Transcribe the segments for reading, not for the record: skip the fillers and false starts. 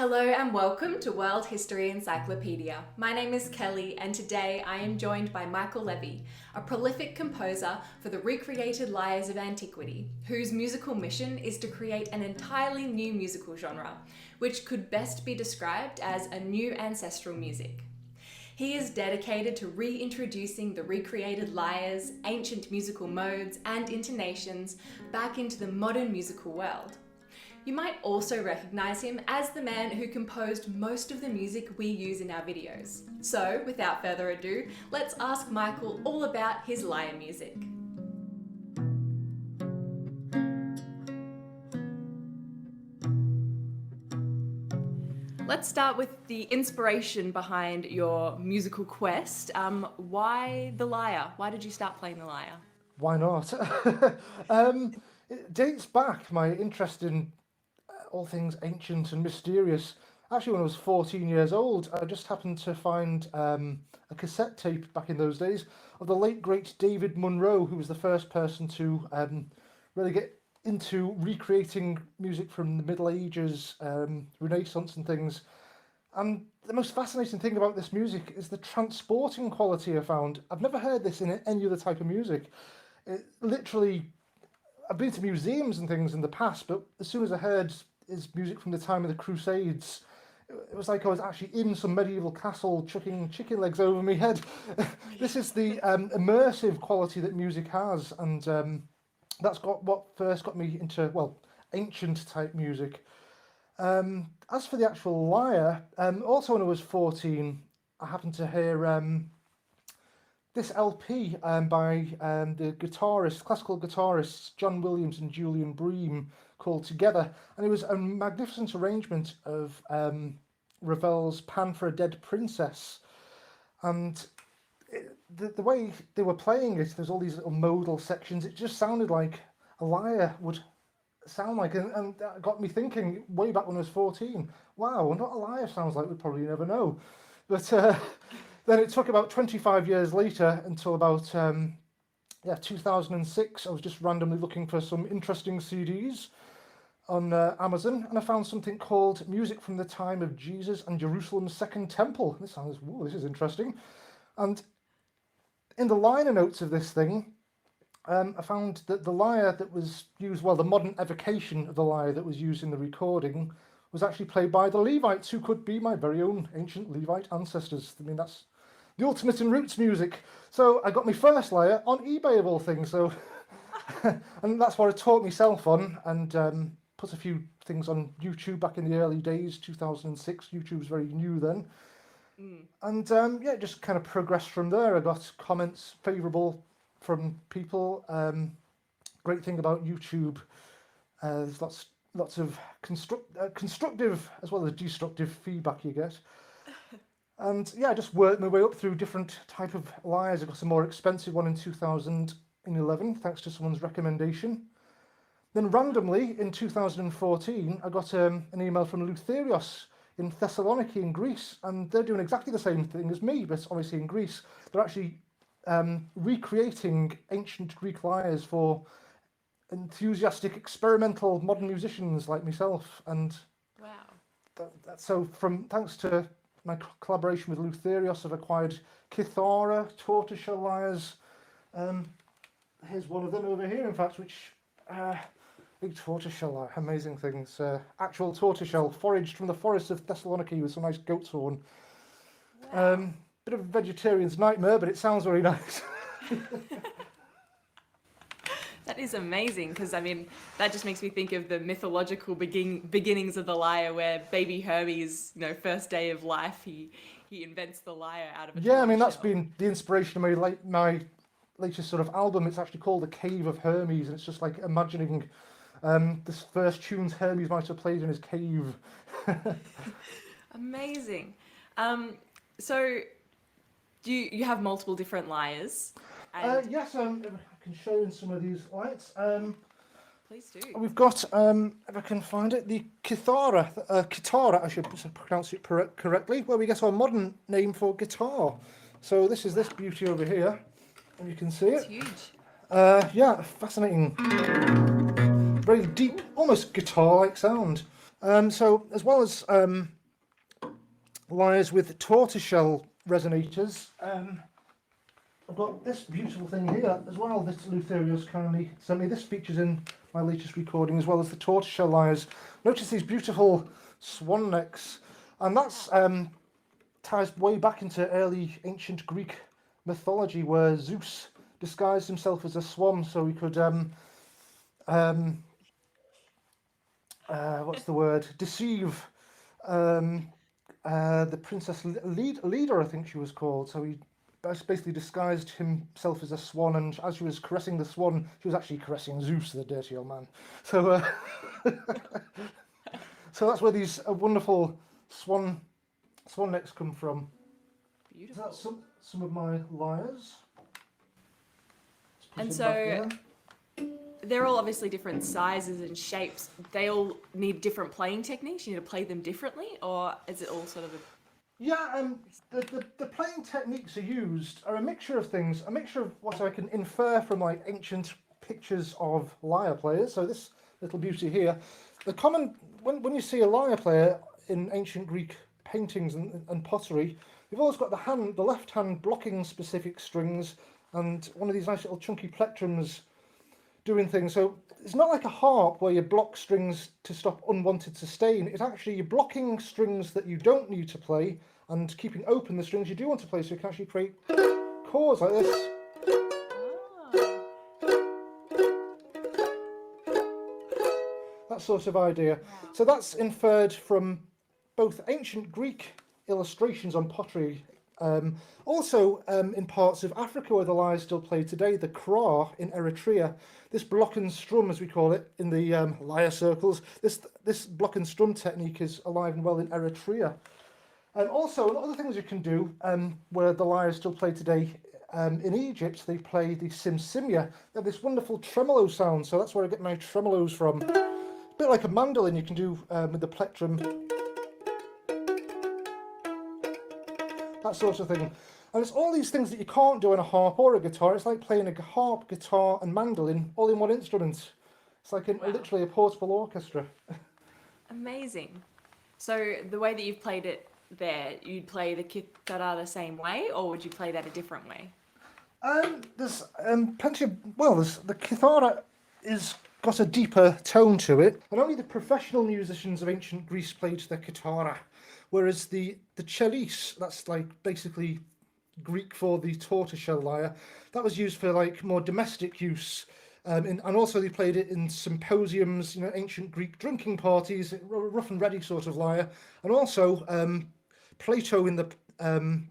Hello and welcome to World History Encyclopedia. My name is Kelly and today I am joined by Michael Levy, a prolific composer for the recreated lyres of antiquity, whose musical mission is to create an entirely new musical genre, which could best be described as a new ancestral music. He is dedicated to reintroducing the recreated lyres, ancient musical modes and intonations back into the modern musical world. You might also recognise him as the man who composed most of the music we use in our videos. So, without further ado, let's ask Michael all about his lyre music. Let's start with the inspiration behind your musical quest. Why the lyre? Why did you start playing the lyre? Why not? It dates back, my interest in all things ancient and mysterious. Actually, when I was 14 years old, I just happened to find a cassette tape back in those days of the late great David Munro, who was the first person to really get into recreating music from the Middle Ages, Renaissance and things. And the most fascinating thing about this music is the transporting quality I found. I've never heard this in any other type of music. It literally, I've been to museums and things in the past, but as soon as I heard his music from the time of the Crusades, it was like I was actually in some medieval castle chucking chicken legs over my head. This is the immersive quality that music has, and that's what first got me into, well, ancient type music. As for the actual lyre, also when I was 14, I happened to hear this LP by the classical guitarists John Williams and Julian Bream, called Together, and it was a magnificent arrangement of Ravel's Pan for a Dead Princess, and the way they were playing it, there's all these little modal sections, it just sounded like a lyre would sound like, and that got me thinking way back when I was 14, wow, what a lyre sounds like, we'd probably never know. But then it took about 25 years later until about 2006. I was just randomly looking for some interesting CDs on Amazon, and I found something called Music from the Time of Jesus and Jerusalem's Second Temple. This sounds, whoa, this is interesting. And in the liner notes of this thing, I found that the lyre that was used, well, the modern evocation of the lyre that was used in the recording was actually played by the Levites, who could be my very own ancient Levite ancestors. I mean, that's the ultimate in roots music. So I got my first lyre on eBay of all things. So, and that's what I taught myself on, and put a few things on YouTube back in the early days, 2006. YouTube was very new then. And it just kind of progressed from there. I got comments favourable from people. Great thing about YouTube, there's lots of constructive as well as destructive feedback you get. And I just worked my way up through different type of lyres. I got a more expensive one in 2011, thanks to someone's recommendation. Then randomly in 2014, I got an email from Luthieros in Thessaloniki in Greece, and they're doing exactly the same thing as me, but obviously in Greece. They're actually recreating ancient Greek lyres for enthusiastic, experimental modern musicians like myself. And wow, so thanks to my collaboration with Luthieros, I've acquired Kithara, tortoiseshell lyres. Here's one of them over here, in fact, which big tortoiseshell lyre, amazing things. Actual tortoiseshell, foraged from the forests of Thessaloniki with some nice goat's horn. Wow. Bit of a vegetarian's nightmare, but it sounds very nice. That is amazing, because I mean, that just makes me think of the mythological beginnings of the lyre, where baby Hermes, first day of life, he invents the lyre out of a I mean, that's shell. been the inspiration of my latest sort of album. It's actually called The Cave of Hermes, and it's just like imagining this first tunes Hermes might have played in his cave. Amazing. So, do you have multiple different lyres? Yes, I can show you in some of these lights. Please do. We've got, if I can find it, the Kithara, I should pronounce it correctly, where we get our modern name for guitar. So this is this beauty over here, and you can see It's it. huge. Fascinating. Very deep, almost guitar-like sound. So as well as lyres with tortoiseshell resonators, I've got this beautiful thing here as well. This Luthieros kindly sent me. This features in my latest recording as well as the tortoiseshell lyres. Notice these beautiful swan necks, and that's ties way back into early ancient Greek mythology, where Zeus disguised himself as a swan so he could what's the word? Deceive the princess Leader, I think she was called. So he basically disguised himself as a swan, and as she was caressing the swan, she was actually caressing Zeus, the dirty old man. So, so that's where these wonderful swan necks come from. Beautiful. So that's some of my lyres. And so they're all obviously different sizes and shapes. They all need different playing techniques. You need to play them differently, or is it all sort of Yeah, the playing techniques are used are a mixture of things, a mixture of what I can infer from like ancient pictures of lyre players. So this little beauty here, the common when you see a lyre player in ancient Greek paintings and pottery, you've always got the left hand blocking specific strings, and one of these nice little chunky plectrums doing things. So it's not like a harp where you block strings to stop unwanted sustain. It's actually you're blocking strings that you don't need to play and keeping open the strings you do want to play, so you can actually create chords like this. That sort of idea. So that's inferred from both ancient Greek illustrations on pottery, also in parts of Africa where the lyre is still played today, the kra in Eritrea. This block and strum, as we call it in the lyre circles, this block and strum technique is alive and well in Eritrea. And also, other things you can do where the lyre is still played today, in Egypt, they play the simsimia. They have this wonderful tremolo sound, so that's where I get my tremolos from. A bit like a mandolin you can do with the plectrum. That sort of thing. And it's all these things that you can't do on a harp or a guitar. It's like playing a harp, guitar and mandolin all in one instrument. It's like literally a portable orchestra. amazing? So the way that you've played it there, you'd play the kithara the same way, or would you play that a different way? There's plenty of, the kithara is got a deeper tone to it, and only the professional musicians of ancient Greece played the kithara, whereas the chelys, that's like basically Greek for the tortoiseshell lyre, that was used for like more domestic use, and also they played it in symposiums, ancient Greek drinking parties, rough and ready sort of lyre, and also Plato in the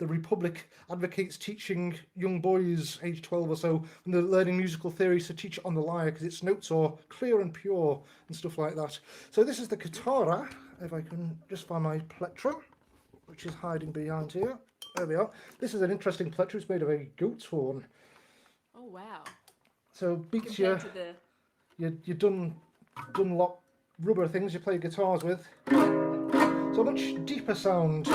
Republic advocates teaching young boys aged 12 or so when they're learning musical theory to teach it on the lyre because its notes are clear and pure and stuff like that. So this is the kithara, if I can just find my plectrum, which is hiding behind here. There we are. This is an interesting plectrum. It's made of a goat's horn. Oh wow! So beats Compared to the Dunlop rubber things you play guitars with. So a much deeper sound.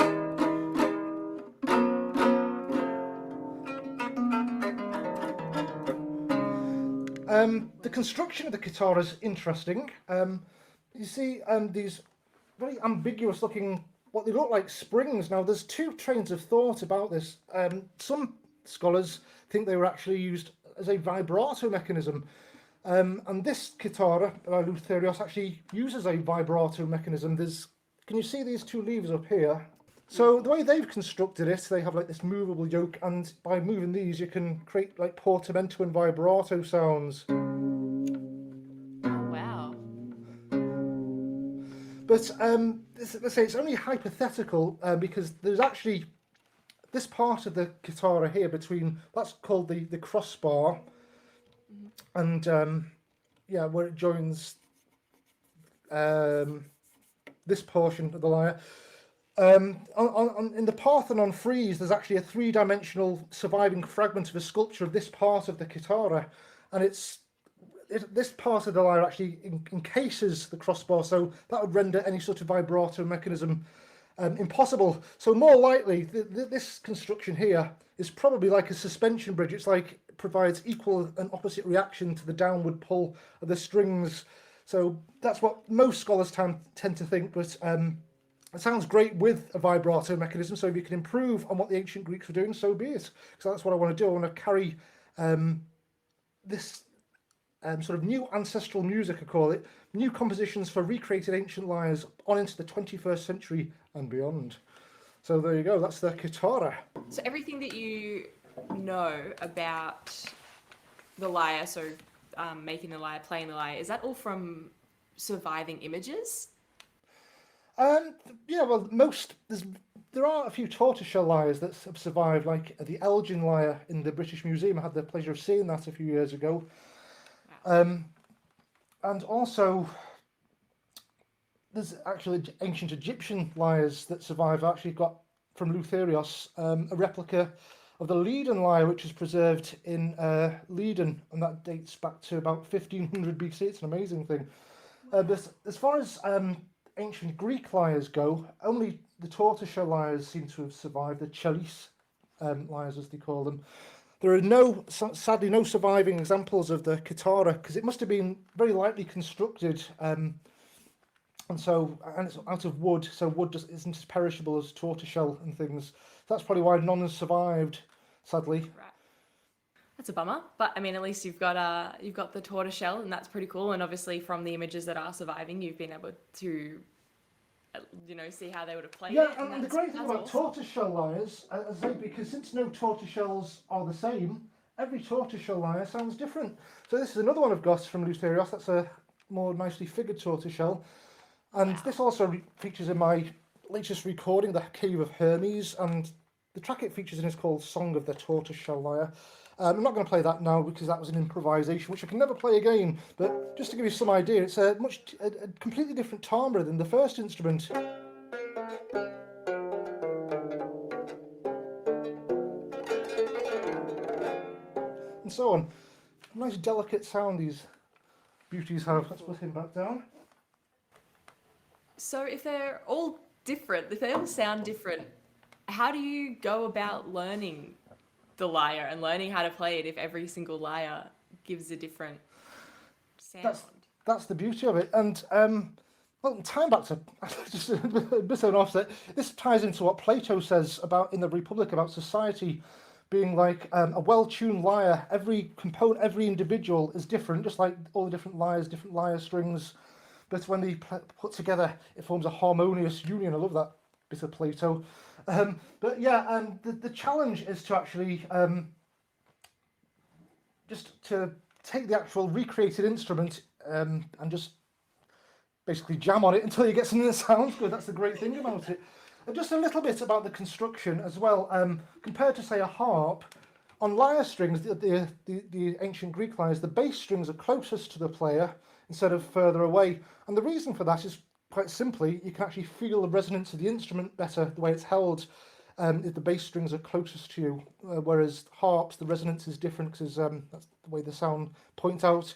The construction of the guitar is interesting. You see these very ambiguous looking, what they look like springs. Now there's two trains of thought about this. Some scholars think they were actually used as a vibrato mechanism. And this kithara, Luthieros, actually uses a vibrato mechanism. Can you see these two levers up here? So the way they've constructed it, they have like this movable yoke, and by moving these you can create like portamento and vibrato sounds. wow. But let's say it's only hypothetical because there's actually this part of the kithara here between, that's called the crossbar, and where it joins this portion of the lyre. In the Parthenon frieze, there's actually a three-dimensional surviving fragment of a sculpture of this part of the kithara, and this part of the lyre actually encases the crossbar, so that would render any sort of vibrato mechanism impossible. So more likely, this construction here is probably like a suspension bridge. It's like it provides equal and opposite reaction to the downward pull of the strings. So that's what most scholars tend to think, but it sounds great with a vibrato mechanism, so if you can improve on what the ancient Greeks were doing, so be it. So that's what I want to do. I want to carry this sort of new ancestral music, I call it, new compositions for recreated ancient lyres on into the 21st century and beyond. So there you go, that's the kithara. So everything that you know about the lyre, so making the lyre, playing the lyre, is that all from surviving images? Yeah, well, there are a few tortoiseshell lyres that have survived, like the Elgin Lyre in the British Museum. I had the pleasure of seeing that a few years ago. Wow. And also, there's actually ancient Egyptian lyres that survive. I actually got from Luthieros a replica of the Leiden Lyre, which is preserved in Leiden, and that dates back to about 1500 BC. It's an amazing thing. But as far as ancient Greek lyres go, only the tortoiseshell lyres seem to have survived, the chelys lyres as they call them. There are sadly no surviving examples of the kithara, because it must have been very lightly constructed, and it's out of wood, so wood just isn't as perishable as tortoiseshell and things. That's probably why none has survived, sadly. Right. That's a bummer, but I mean, at least you've got the tortoiseshell, and that's pretty cool. And obviously, from the images that are surviving, you've been able to, see how they would have played it. Yeah, and the great thing about tortoiseshell lyres, as I say, because since no tortoiseshells are the same, every tortoiseshell lyre sounds different. So this is another one I've got from Luthieros. That's a more nicely figured tortoiseshell, and this also features in my latest recording, the Cave of Hermes, and the track it features in is called Song of the Tortoiseshell Lyre. I'm not going to play that now because that was an improvisation, which I can never play again. But just to give you some idea, it's a completely different timbre than the first instrument. And so on. A nice delicate sound these beauties have. Let's put him back down. So if they're all different, if they all sound different, how do you go about learning the lyre and learning how to play it if every single lyre gives a different sound? That's the beauty of it. And well, time back to just a bit of an offset. This ties into what Plato says about in the Republic about society being like a well-tuned lyre. Every component, every individual is different, just like all the different lyres, different lyre strings. But when they put together, it forms a harmonious union. I love that bit of Plato. But yeah, the challenge is to actually just to take the actual recreated instrument and just basically jam on it until you get something that sounds good. That's the great thing about it. And just a little bit about the construction as well. Compared to, say, a harp, on lyre strings, the ancient Greek lyres, the bass strings are closest to the player instead of further away. And the reason for that is quite simply, you can actually feel the resonance of the instrument better, the way it's held, if the bass strings are closest to you. Whereas harps, the resonance is different because that's the way the sound points out.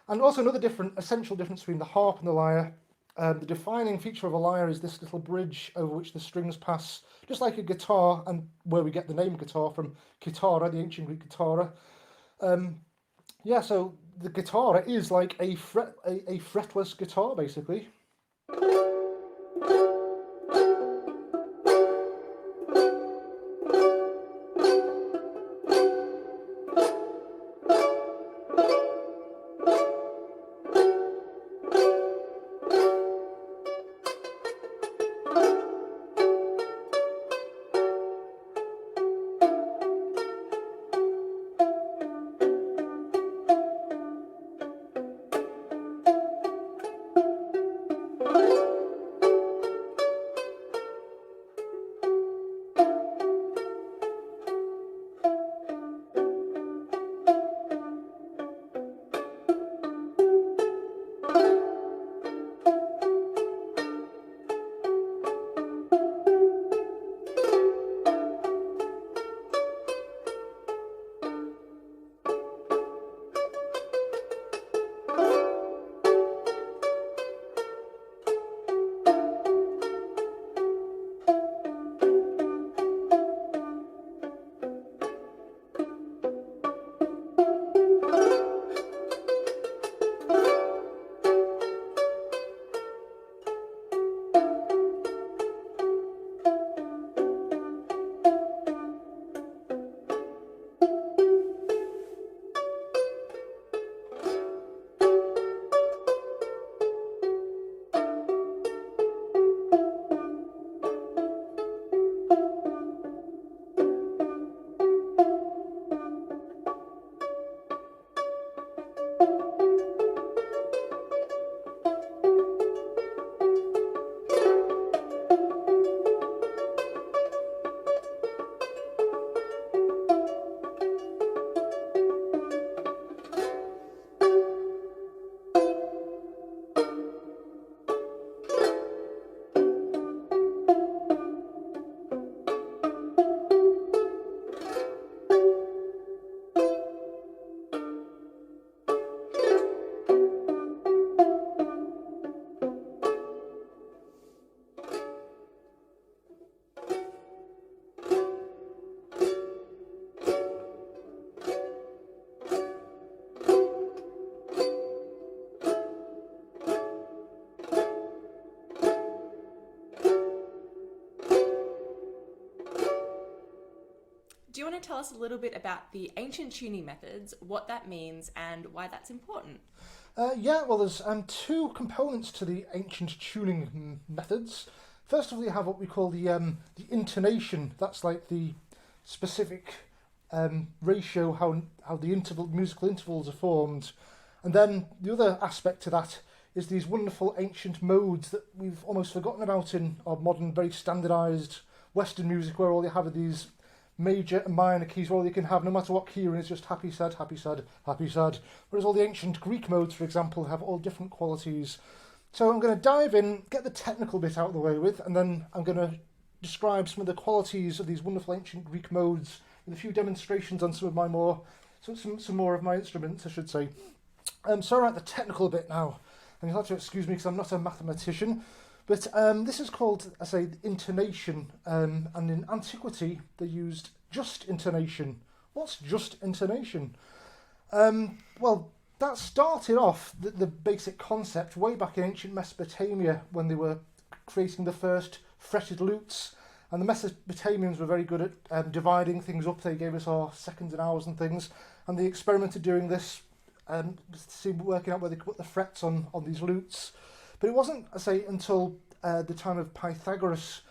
And also another essential difference between the harp and the lyre. The defining feature of a lyre is this little bridge over which the strings pass, just like a guitar, and where we get the name guitar from, kithara, the ancient Greek kithara. Yeah, so the kithara is like a fretless guitar, basically. do you want to tell us a little bit about the ancient tuning methods, what that means, and why that's important? Yeah, well, there's two components to the ancient tuning methods. First of all, you have what we call the intonation. That's like the specific ratio, how the musical intervals are formed. And then the other aspect to that is these wonderful ancient modes that we've almost forgotten about in our modern, very standardised Western music, where all you have are these major and minor keys, where all you can have, no matter what key you're in, is just happy, sad, happy, sad, happy, sad. Whereas all the ancient Greek modes, for example, have all different qualities. So I'm going to dive in, get the technical bit out of the way with, and then I'm going to describe some of the qualities of these wonderful ancient Greek modes with a few demonstrations on some more of my instruments, I should say. So right, the technical bit now. And you'll have to excuse me because I'm not a mathematician. But this is called, I say, intonation. And in antiquity, they used just intonation. What's just intonation? Well, that started off the basic concept way back in ancient Mesopotamia when they were creating the first fretted lutes. And the Mesopotamians were very good at dividing things up. They gave us our seconds and hours and things. And they experimented doing this, working out where they could put the frets on these lutes. But it wasn't, I say, until the time of Pythagoras,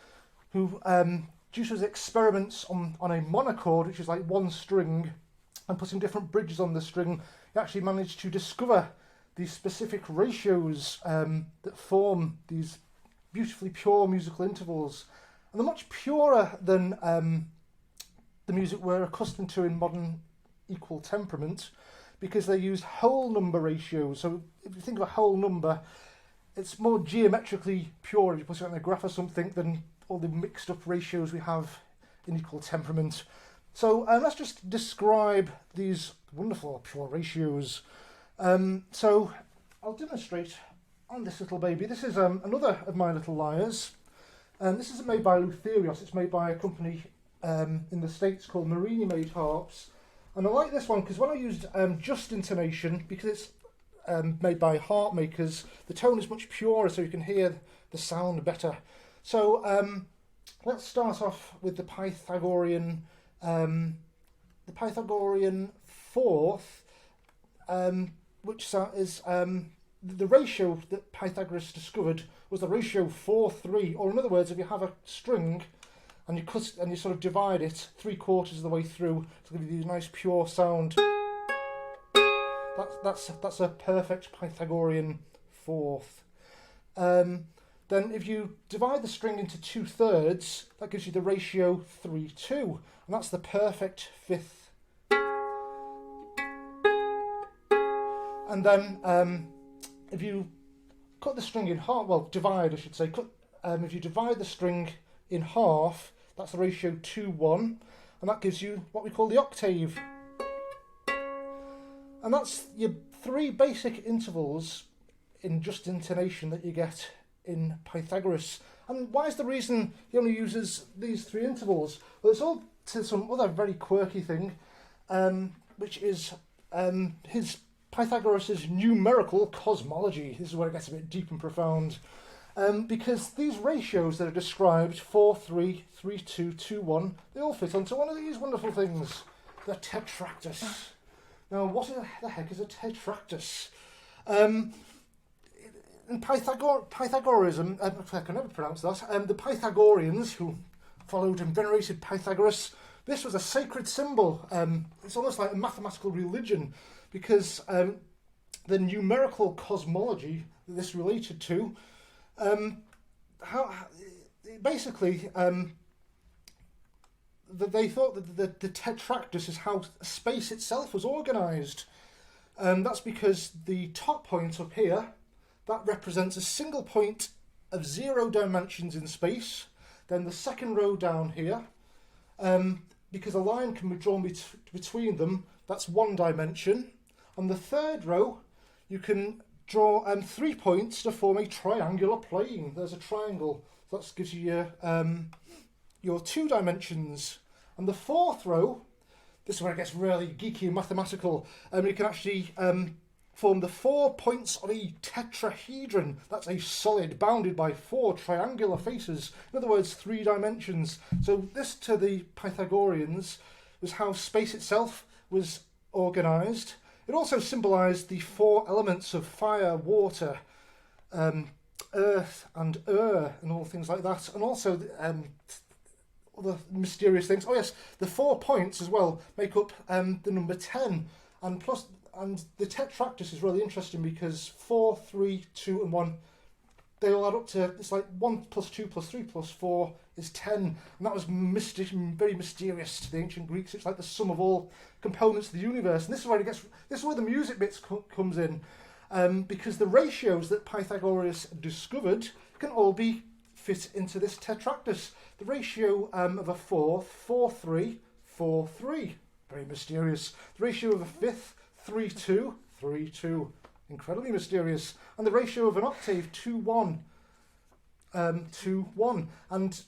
who, due to his experiments on a monochord, which is like one string, and putting different bridges on the string, he actually managed to discover these specific ratios that form these beautifully pure musical intervals. And they're much purer than the music we're accustomed to in modern equal temperament, because they used whole number ratios. So if you think of a whole number, it's more geometrically pure if you put it on a graph or something than all the mixed up ratios we have in equal temperament. So let's just describe these wonderful pure ratios. So I'll demonstrate on this little baby. This is another of my little lyres. This isn't made by Luthieros, it's made by a company in the States called Marini Made Harps. And I like this one because when I used just intonation, because it's made by harp makers, the tone is much purer, so you can hear the sound better. So let's start off with the Pythagorean fourth, which is the ratio that Pythagoras discovered was the ratio 4-3, or in other words, if you have a string and you cut and you sort of divide it 3/4 of the way through to give you this nice pure sound. That's a perfect Pythagorean fourth. Then if you divide the string into 2/3, that gives you the ratio 3-2, and that's the perfect fifth. And then if you cut the string in half, well, divide, I should say, if you divide the string in half, that's the ratio 2-1, and that gives you what we call the octave. And that's your three basic intervals in just intonation that you get in Pythagoras. And why is the reason he only uses these three intervals? Well, it's all to some other very quirky thing, which is his Pythagoras' numerical cosmology. This is where it gets a bit deep and profound. Because these ratios that are described, 4-3, 3-2, 2-1, they all fit onto one of these wonderful things, the tetractys. Now, what the heck is a tetractys? In Pythagorism, I can never pronounce that, the Pythagoreans, who followed and venerated Pythagoras, this was a sacred symbol. It's almost like a mathematical religion, because the numerical cosmology that this related to, they thought that the tetractys is how space itself was organised. That's because the top point up here, that represents a single point of 0 dimensions in space. Then the second row down here, because a line can be drawn between them, that's 1 dimension. On the third row, you can draw 3 points to form a triangular plane. There's a triangle, so that gives you your 2 dimensions. And the fourth row, this is where it gets really geeky and mathematical, you can actually form the 4 points of a tetrahedron. That's a solid bounded by 4 triangular faces. In other words, 3 dimensions. So this, to the Pythagoreans, was how space itself was organised. It also symbolised the 4 elements of fire, water, earth and air and all things like that. And also other mysterious things. Oh yes, the 4 points as well make up the number 10. And the tetractys is really interesting because 4, 3, 2 and 1, they all add up to, it's like 1 plus 2 plus 3 plus 4 is 10. And that was very mysterious to the ancient Greeks. It's like the sum of all components of the universe. And this is where the music bits comes in. Because the ratios that Pythagoras discovered can all be fit into this tetractys. The ratio of a fourth, 4, 3, 4, 3. Very mysterious. The ratio of a fifth, 3, 2, 3, 2. Incredibly mysterious. And the ratio of an octave, 2, 1. 2, 1. And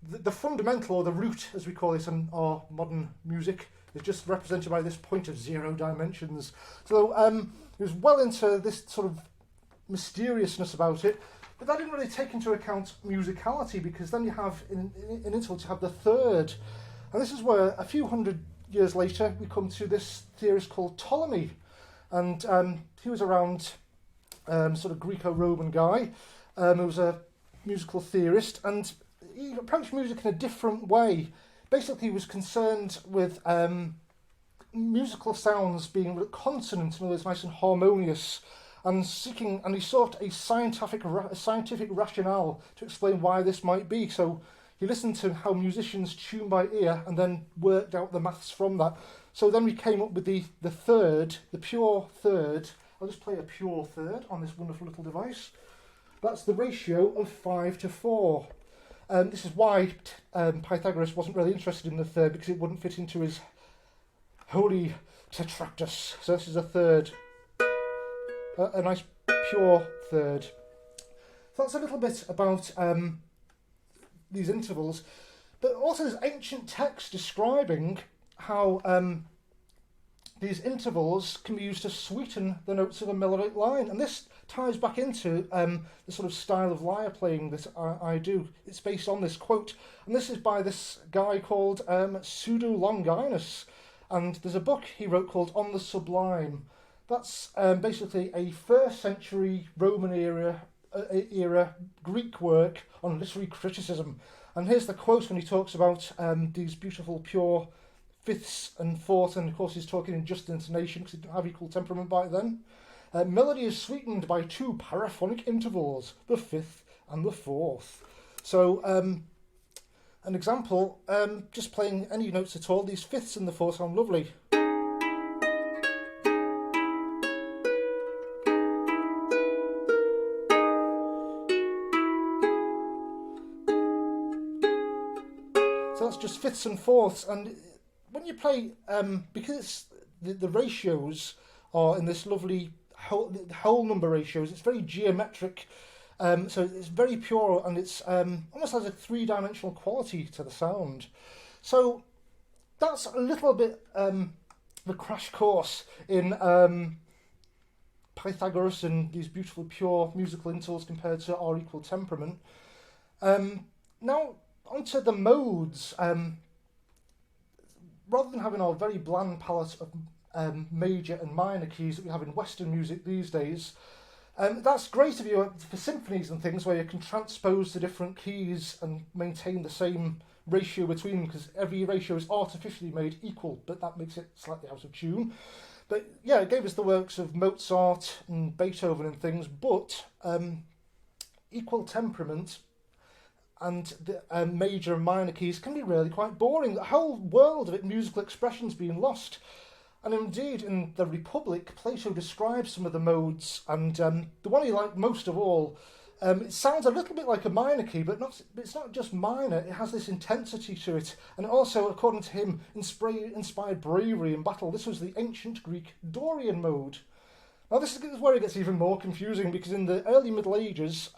the fundamental, or the root, as we call it in our modern music, is just represented by this point of 0 dimensions. So it was well into this sort of mysteriousness about it, but that didn't really take into account musicality, because then you have, in intervals, you have the third. And this is where, a few hundred years later, we come to this theorist called Ptolemy. And he was around sort of Greco-Roman guy who was a musical theorist, and he approached music in a different way. Basically, he was concerned with musical sounds being consonant, in other words, nice and harmonious, and he sought a scientific rationale to explain why this might be. So he listened to how musicians tune by ear and then worked out the maths from that. So then we came up with the third, the pure third. I'll just play a pure third on this wonderful little device. That's the ratio of 5 to 4. This is why Pythagoras wasn't really interested in the third, because it wouldn't fit into his holy tetractys. So this is a third, a nice pure third. So that's a little bit about these intervals, but also there's ancient texts describing how these intervals can be used to sweeten the notes of a melodic line, and this ties back into the sort of style of lyre playing that I do. It's based on this quote, and this is by this guy called Pseudo Longinus, and there's a book he wrote called On the Sublime. That's basically a 1st century Roman era Greek work on literary criticism. And here's the quote when he talks about these beautiful pure fifths and fourths, and of course he's talking in just intonation because he didn't have equal temperament back then. Melody is sweetened by 2 paraphonic intervals, the 5th and the 4th. So an example, just playing any notes at all, these 5ths and the 4ths sound lovely. So that's just 5ths and 4ths, and when you play, because the ratios are in this lovely whole number ratios, it's very geometric, so it's very pure, and it's almost has a 3-dimensional quality to the sound. So that's a little bit the crash course in Pythagoras and these beautiful pure musical intervals compared to our equal temperament. Now onto the modes. Rather than having our very bland palette of major and minor keys that we have in Western music these days, that's great for symphonies and things where you can transpose the different keys and maintain the same ratio between them, because every ratio is artificially made equal, but that makes it slightly out of tune. But yeah, it gave us the works of Mozart and Beethoven and things, but equal temperament and the major and minor keys can be really quite boring. The whole world of musical expression's being lost. And indeed, in the Republic, Plato describes some of the modes, and the one he liked most of all, it sounds a little bit like a minor key, but it's not just minor, it has this intensity to it. And also, according to him, inspired bravery in battle. This was the ancient Greek Dorian mode. Now this is where it gets even more confusing, because in the early Middle Ages,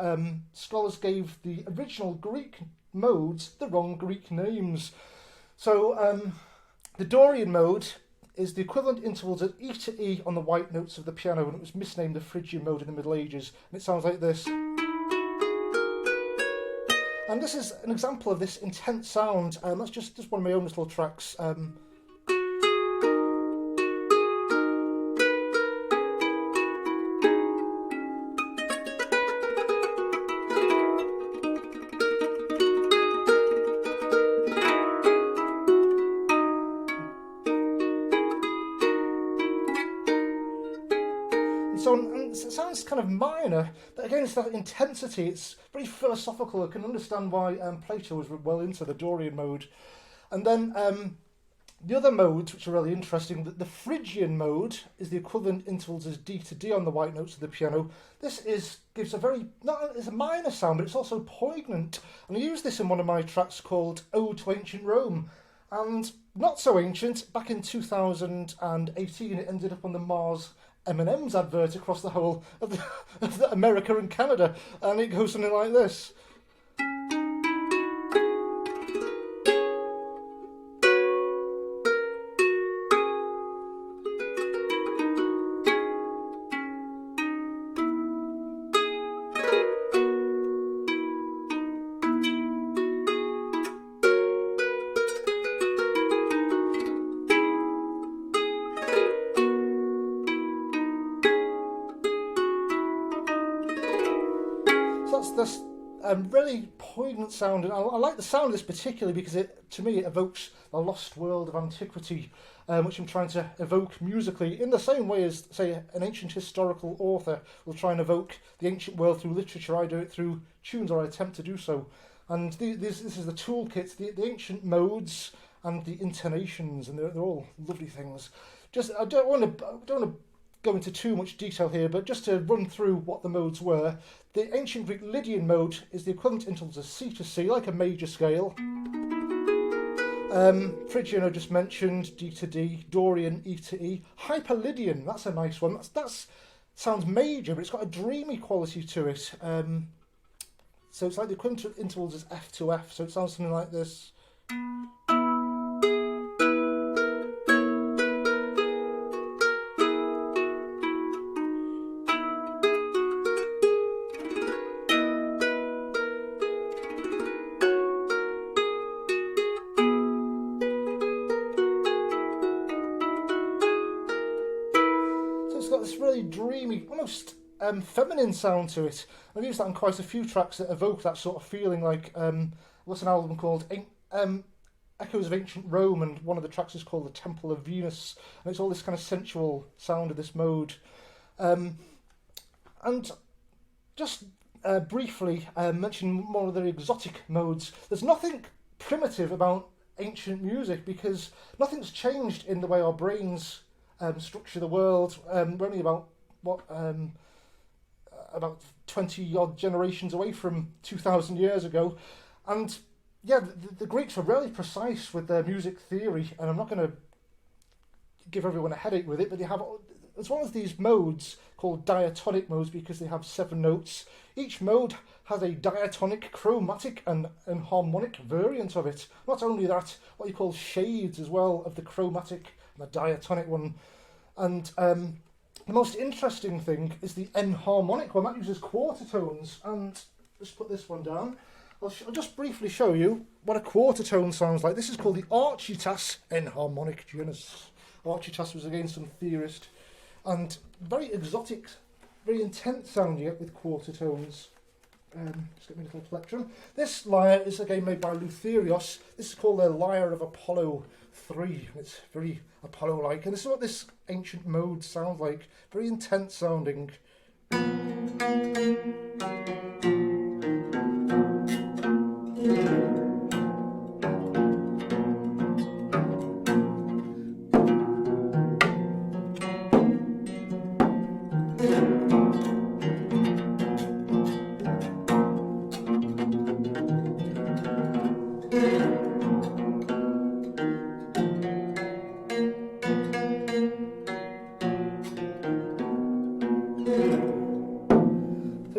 scholars gave the original Greek modes the wrong Greek names. So the Dorian mode is the equivalent intervals at E to E on the white notes of the piano, and it was misnamed the Phrygian mode in the Middle Ages, and it sounds like this. And this is an example of this intense sound, that's just one of my own little tracks. minor, but again, it's that intensity. It's very philosophical. I can understand why Plato was well into the Dorian mode. And then the other modes, which are really interesting, the Phrygian mode is the equivalent intervals as D to D on the white notes of the piano. This gives a very, it's a minor sound, but it's also poignant. And I use this in one of my tracks called Ode to Ancient Rome. And not so ancient, back in 2018, it ended up on the Mars M&M's advert across the whole of America and Canada. And it goes something like this. This really poignant sound, and I like the sound of this particularly because to me it evokes the lost world of antiquity, which I'm trying to evoke musically in the same way as, say, an ancient historical author will try and evoke the ancient world through literature. I do it through tunes, or I attempt to do so. And this is the toolkit, the ancient modes and the intonations, and they're all lovely things. I don't want to go into too much detail here, but just to run through what the modes were. The ancient Greek Lydian mode is the equivalent intervals of C to C, like a major scale. Phrygian I just mentioned, D to D. Dorian, E to E. Hyper-Lydian, that's a nice one. That sounds major, but it's got a dreamy quality to it. So it's like the equivalent intervals is F to F, so it sounds something like this. This really dreamy, almost feminine sound to it. I've used that in quite a few tracks that evoke that sort of feeling, like what's an album called Echoes of Ancient Rome, and one of the tracks is called The Temple of Venus, and it's all this kind of sensual sound of this mode. And just briefly mention one of the exotic modes. There's nothing primitive about ancient music because nothing's changed in the way our brains structure the world. We're only about 20 odd generations away from 2,000 years ago, and yeah, the Greeks were really precise with their music theory, and I'm not going to give everyone a headache with it, but they have, as well as these modes called diatonic modes because they have 7 notes. Each mode has a diatonic, chromatic and harmonic variant of it. Not only that, what you call shades as well of the chromatic and the diatonic one. And the most interesting thing is the enharmonic one. That uses quarter tones. And let's put this one down. I'll just briefly show you what a quarter tone sounds like. This is called the Archytas enharmonic genus. Archytas was again some theorist. And very exotic, very intense sound you get with quarter tones. Just get me a little plectrum. This lyre is again made by Luthieros. This is called the Lyre of Apollo 3. It's very Apollo-like, and this is what this ancient mode sounds like. Very intense sounding.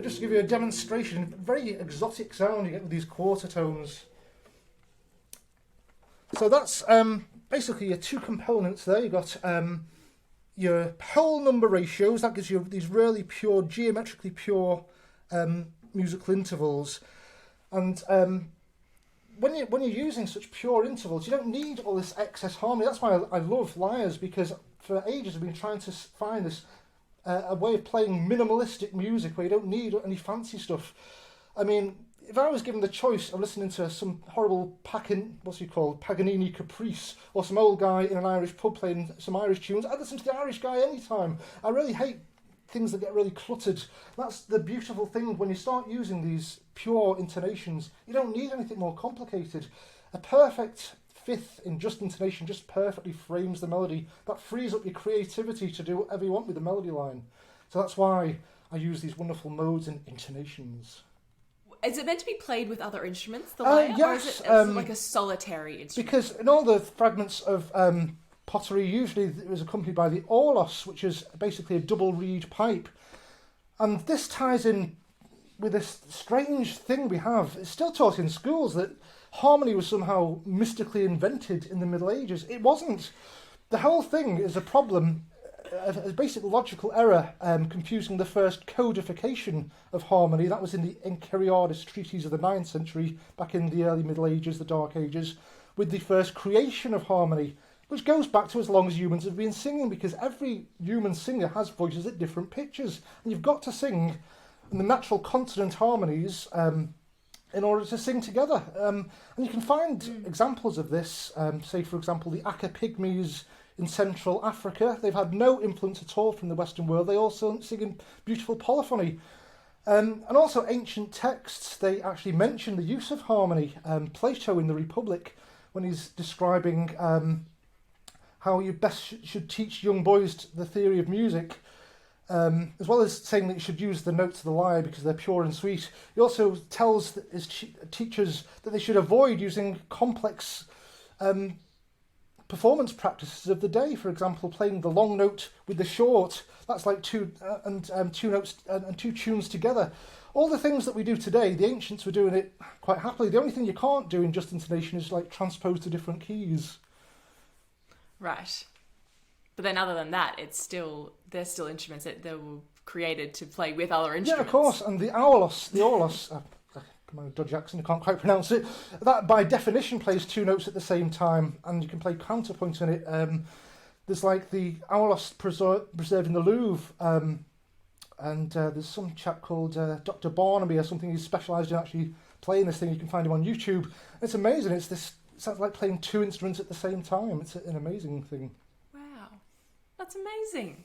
Just to give you a demonstration, very exotic sound you get with these quarter tones. So that's basically your 2 components there. You've got your whole number ratios, that gives you these really pure, geometrically pure musical intervals. And when you're using such pure intervals, you don't need all this excess harmony. That's why I love lyres, because for ages I've been trying to find this a way of playing minimalistic music where you don't need any fancy stuff. I mean, if I was given the choice of listening to some horrible Paganini Caprice, or some old guy in an Irish pub playing some Irish tunes, I'd listen to the Irish guy anytime. I really hate things that get really cluttered. That's the beautiful thing when you start using these pure intonations. You don't need anything more complicated. A perfect fifth in just intonation just perfectly frames the melody. That frees up your creativity to do whatever you want with the melody line. So that's why I use these wonderful modes and intonations. Is it meant to be played with other instruments, the lyre? Yes. Or is it like a solitary instrument? Because in all the fragments of pottery, usually it was accompanied by the aulos, which is basically a double reed pipe. And this ties in with this strange thing we have. It's still taught in schools that harmony was somehow mystically invented in the Middle Ages. It wasn't. The whole thing is a problem, a basic logical error, confusing the first codification of harmony. That was in the Enchiriadis treatise of the 9th century, back in the early Middle Ages, the Dark Ages, with the first creation of harmony, which goes back to as long as humans have been singing, because every human singer has voices at different pitches, and you've got to sing in the natural consonant harmonies in order to sing together. And you can find examples of this, say, for example, the Aka Pygmies in Central Africa. They've had no influence at all from the Western world. They also sing in beautiful polyphony. And also ancient texts, they actually mention the use of harmony. Plato in the Republic, when he's describing how you best should teach young boys the theory of music, as well as saying that you should use the notes of the lyre because they're pure and sweet, he also tells his teachers that they should avoid using complex performance practices of the day. For example, playing the long note with the short, that's like two notes and two tunes together. All the things that we do today, the ancients were doing it quite happily. The only thing you can't do in just intonation is like transpose to different keys. Right. But then other than that, they're still instruments that they were created to play with other instruments. Yeah, of course. And the aulos, my dodgy accent, I can't quite pronounce it, that by definition plays two notes at the same time, and you can play counterpoint in it. There's like the aulos preserved in the Louvre, and there's some chap called Dr. Barnaby or something. He's specialised in actually playing this thing. You can find him on YouTube. It's amazing. It sounds like playing two instruments at the same time. It's an amazing thing. Wow, that's amazing.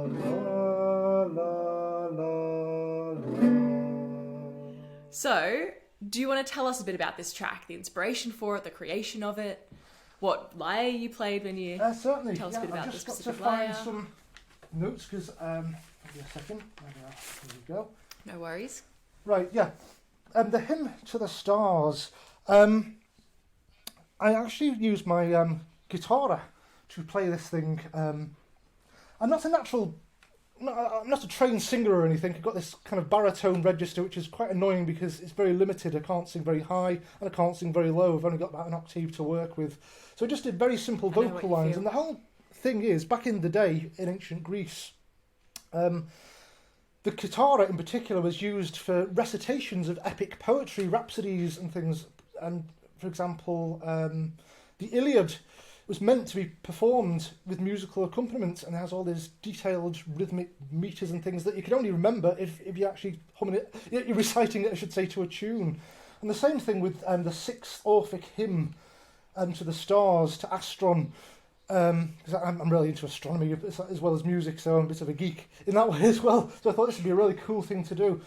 la, la, la. So, do you want to tell us a bit about this track, the inspiration for it, the creation of it, what lyre you played when you certainly. tell us a bit about this I've just got to specific find lyre? some notes because, give me a second. Here we go. No worries. Right, yeah. The hymn to the stars. I actually used my kitara to play this thing. I'm not a natural, I'm not a trained singer or anything. I've got this kind of baritone register, which is quite annoying because it's very limited. I can't sing very high and I can't sing very low. I've only got about an octave to work with. So I just did very simple vocal lines. And the whole thing is, back in the day in ancient Greece, the kitara in particular was used for recitations of epic poetry, rhapsodies and things. And for example, the Iliad was meant to be performed with musical accompaniment and has all these detailed rhythmic meters and things that you can only remember if you're actually humming it, you're reciting it, I should say, to a tune. And the same thing with the sixth Orphic hymn to the stars, to Astron. Because I'm really into astronomy as well as music, so I'm a bit of a geek in that way as well. So I thought this would be a really cool thing to do.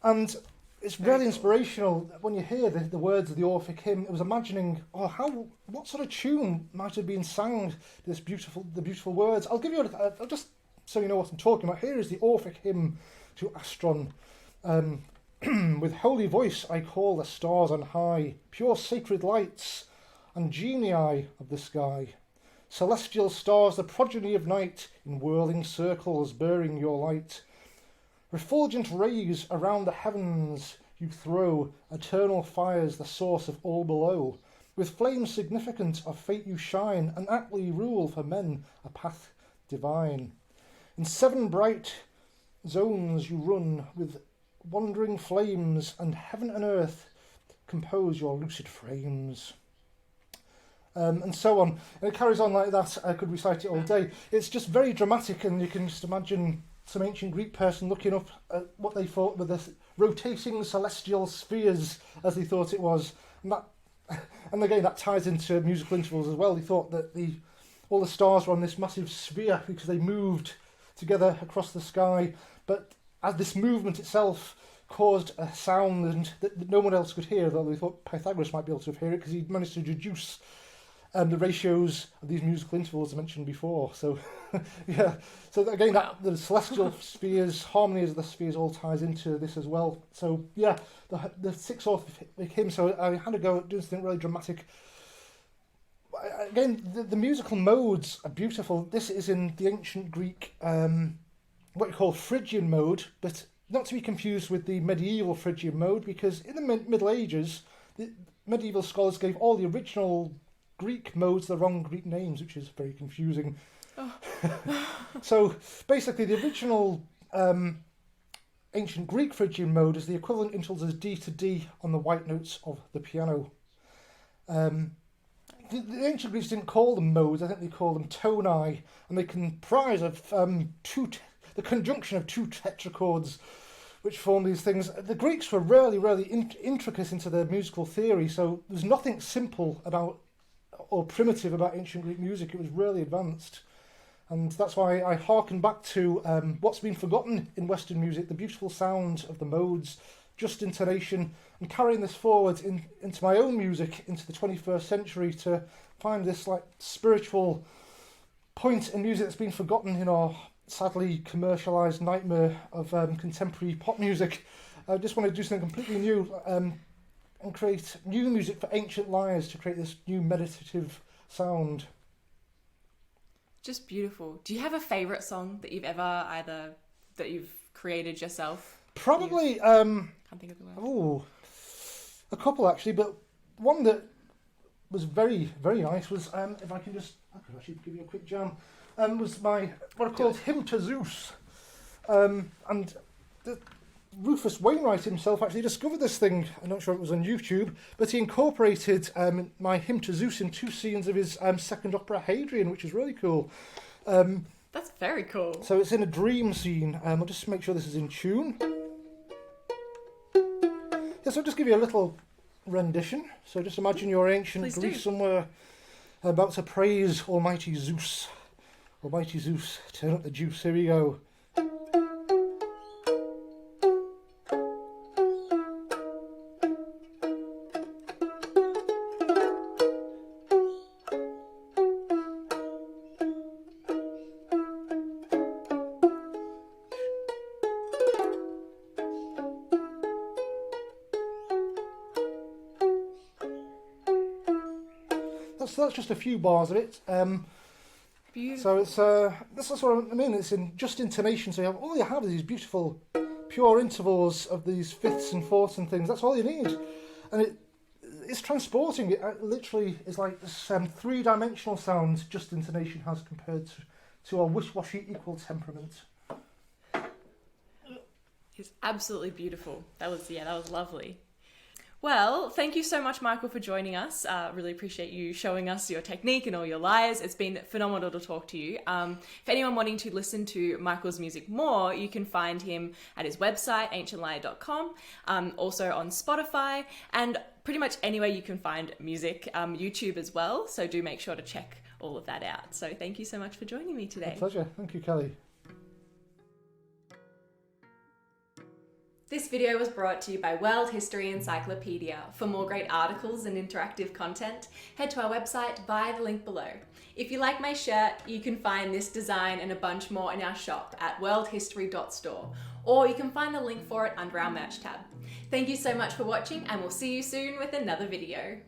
And it's really inspirational when you hear the words of the Orphic hymn. It was imagining, what sort of tune might have been sang the beautiful words. I'll give you I'll just so you know what I'm talking about. Here is the Orphic hymn to Astron. With holy voice I call the stars on high, pure sacred lights and genii of the sky. Celestial stars, the progeny of night, in whirling circles bearing your light. Refulgent rays around the heavens you throw, eternal fires, the source of all below. With flames significant of fate you shine, and aptly rule for men a path divine. In 7 bright zones you run, with wandering flames, and heaven and earth compose your lucid frames. And so on. And it carries on like that. I could recite it all day. It's just very dramatic, and you can just imagine some ancient Greek person looking up at what they thought were the rotating celestial spheres, as they thought it was. And again, that ties into musical intervals as well. They thought that all the stars were on this massive sphere because they moved together across the sky. But as this movement itself caused a sound that no one else could hear, though they thought Pythagoras might be able to hear it because he'd managed to deduce the ratios of these musical intervals I mentioned before. So, yeah. So again, the celestial spheres, harmonies of the spheres, all ties into this as well. So yeah, the sixth Orphic hymn. So I had to go do something really dramatic. Again, the musical modes are beautiful. This is in the ancient Greek, what you call Phrygian mode, but not to be confused with the medieval Phrygian mode, because in the Middle Ages, the medieval scholars gave all the original Greek modes the wrong Greek names, which is very confusing. Oh. So basically, the original ancient Greek Phrygian mode is the equivalent intervals as D to D on the white notes of the piano. The ancient Greeks didn't call them modes; I think they called them toni, and they comprise of the conjunction of 2 tetrachords, which form these things. The Greeks were really, really intricate into their musical theory, so there's nothing simple about or primitive about ancient Greek music. It was really advanced, and that's why I hearken back to what's been forgotten in Western music, the beautiful sound of the modes, just intonation, and carrying this forward into my own music into the 21st century to find this like spiritual point in music that's been forgotten in our sadly commercialised nightmare of contemporary pop music. I just want to do something completely new and create new music for ancient lyres to create this new meditative sound. Just beautiful. Do you have a favourite song that you've that you've created yourself? Probably, Can't think of the word. Oh, a couple actually, but one that was very, very nice was, if I could actually give you a quick jam, was what I called Hymn to Zeus. And Rufus Wainwright himself actually discovered this thing. I'm not sure it was on YouTube, but he incorporated my Hymn to Zeus in 2 scenes of his second opera Hadrian, which is really cool. That's very cool. So it's in a dream scene. I'll just make sure this is in tune. Yeah, so I'll just give you a little rendition. So just imagine you're ancient Greece somewhere about to praise Almighty Zeus Almighty Zeus, turn up the juice, here we go. That's just a few bars of it. Beautiful. So this is what I mean. It's in just intonation. So all you have is these beautiful, pure intervals of these fifths and fourths and things. That's all you need, and it's transporting. It literally is like this three-dimensional sound just intonation has compared to our wish-washy equal temperament. It's absolutely beautiful. That was lovely. Well, thank you so much, Michael, for joining us. Really appreciate you showing us your technique and all your lyres. It's been phenomenal to talk to you. For anyone wanting to listen to Michael's music more, you can find him at his website, ancientlyre.com, also on Spotify, and pretty much anywhere you can find music, YouTube as well. So do make sure to check all of that out. So thank you so much for joining me today. My pleasure. Thank you, Kelly. This video was brought to you by World History Encyclopedia. For more great articles and interactive content, head to our website via the link below. If you like my shirt, you can find this design and a bunch more in our shop at worldhistory.store, or you can find the link for it under our merch tab. Thank you so much for watching, and we'll see you soon with another video.